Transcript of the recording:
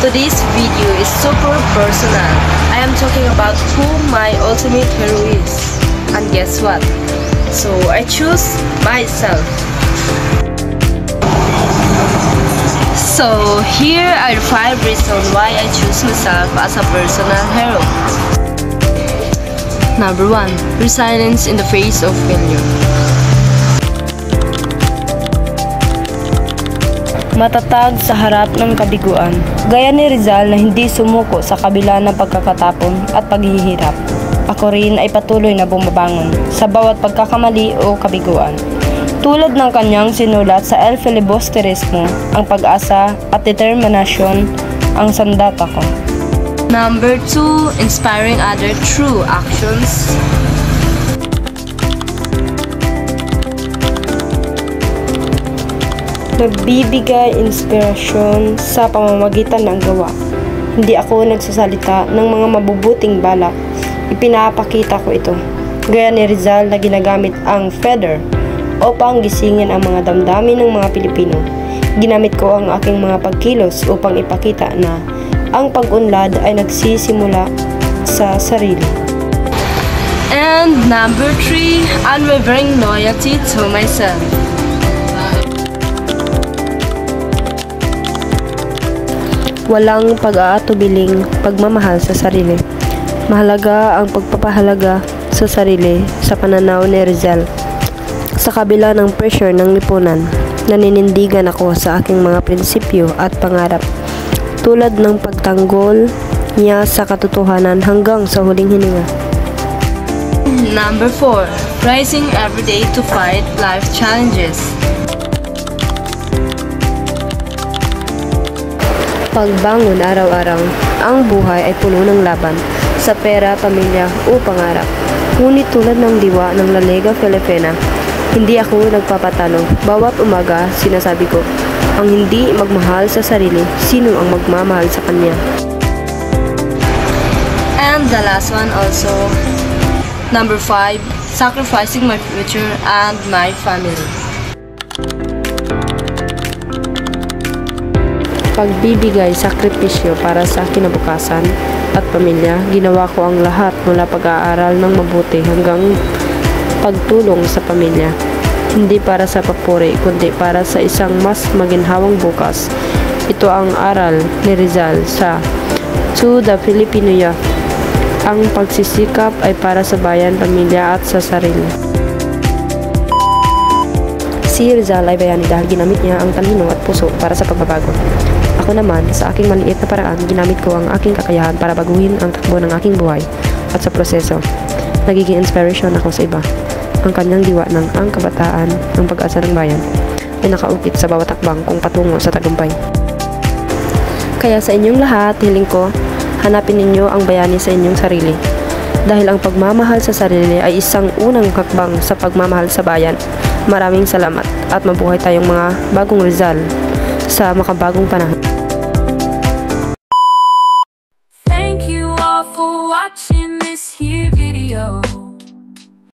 Today's video is super personal. I am talking about who my ultimate hero is. And guess what? So I choose myself. So here are the 5 reasons why I choose myself as a personal hero. Number 1. Resilience in the face of failure. Matatag sa harap ng kabiguan. Gaya ni Rizal na hindi sumuko sa kabila ng pagkakatapon at paghihirap. Ako rin ay patuloy na bumabangon sa bawat pagkakamali o kabiguan. Tulad ng kanyang sinulat sa El Filibusterismo, ang pag-asa at determinasyon ang sandata ko. Number 2. Inspiring other through actions. Nagbibigay inspirasyon sa pamamagitan ng gawa. Hindi ako nagsasalita ng mga mabubuting balak. Ipinapakita ko ito. Gaya ni Rizal na ginagamit ang feather upang gisingin ang mga damdamin ng mga Pilipino. Ginamit ko ang aking mga pagkilos upang ipakita na ang pag-unlad ay nagsisimula sa sarili. And number 3, unwavering loyalty to myself. Walang pag-aatubiling pagmamahal sa sarili. Mahalaga ang pagpapahalaga sa sarili sa pananaw ni Rizal. Sa kabila ng pressure ng lipunan, naninindigan ako sa aking mga prinsipyo at pangarap. Tulad ng pagtanggol niya sa katotohanan hanggang sa huling hininga. Number 4. Rising every day to fight life challenges. Pagbangon araw-araw, ang buhay ay puno ng laban sa pera, pamilya o pangarap. Ngunit tulad ng diwa ng La Liga Filipina, hindi ako nagpapatalo. Bawat umaga, sinasabi ko, ang hindi magmahal sa sarili, sino ang magmamahal sa kanya? And the last one also, number 5, sacrificing my future and my family. Pagbibigay sakripisyo para sa kinabukasan at pamilya, ginawa ko ang lahat mula pag-aaral ng mabuti hanggang pagtulong sa pamilya. Hindi para sa papuri, kundi para sa isang mas maginhawang bukas. Ito ang aral ni Rizal sa To the Filipino Youth. Ang pagsisikap ay para sa bayan, pamilya at sa sarili. Si Rizal ay bayani dahil ginamit niya ang talino at puso para sa pagbabago. Ako naman, sa aking maliit na paraan, ginamit ko ang aking kakayahan para baguhin ang takbo ng aking buhay at sa proseso. Nagiging inspiration ako sa iba. Ang kanyang diwa ng ang kabataan, ang pag-asa ng bayan, ay nakaukit sa bawat takbang kung patungo sa tagumpay. Kaya sa inyong lahat, hiling ko, hanapin ninyo ang bayani sa inyong sarili. Dahil ang pagmamahal sa sarili ay isang unang hakbang sa pagmamahal sa bayan. Maraming salamat at mabuhay tayong mga bagong Rizal sa makabagong panahon.